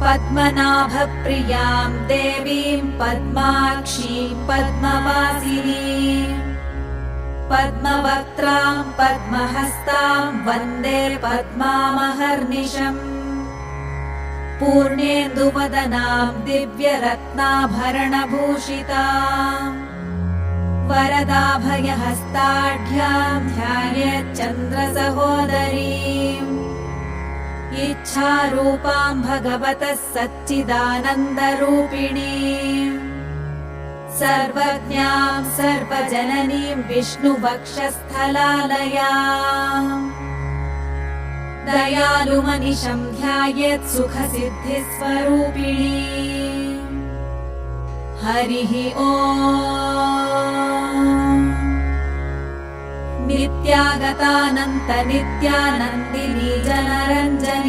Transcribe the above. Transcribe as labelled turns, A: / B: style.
A: पद्मनाभप्रियां देवीं पद्माक्षीं पद्मवासिनीं पद्मवक्त्रां पद्महस्तां वन्दे पद्मामहर्निशम् पूर्णेन्दुवदनां दिव्यरत्नाभरणभूषिताम् वरदाभयहस्ताढ्यां ध्यायेच्चन्द्रसहोदरीम् इच्छारूपां भगवतः सच्चिदानन्दरूपिणीम् सर्वज्ञां सर्वजननीं विष्णुवक्षस्थलालयाम् दयालुमनिशं ध्यायेत् सुखसिद्धिस्वरूपिणीम् हरिः ओम् नित्यागतानन्तनित्यानन्दिनी जनरञ्जनी।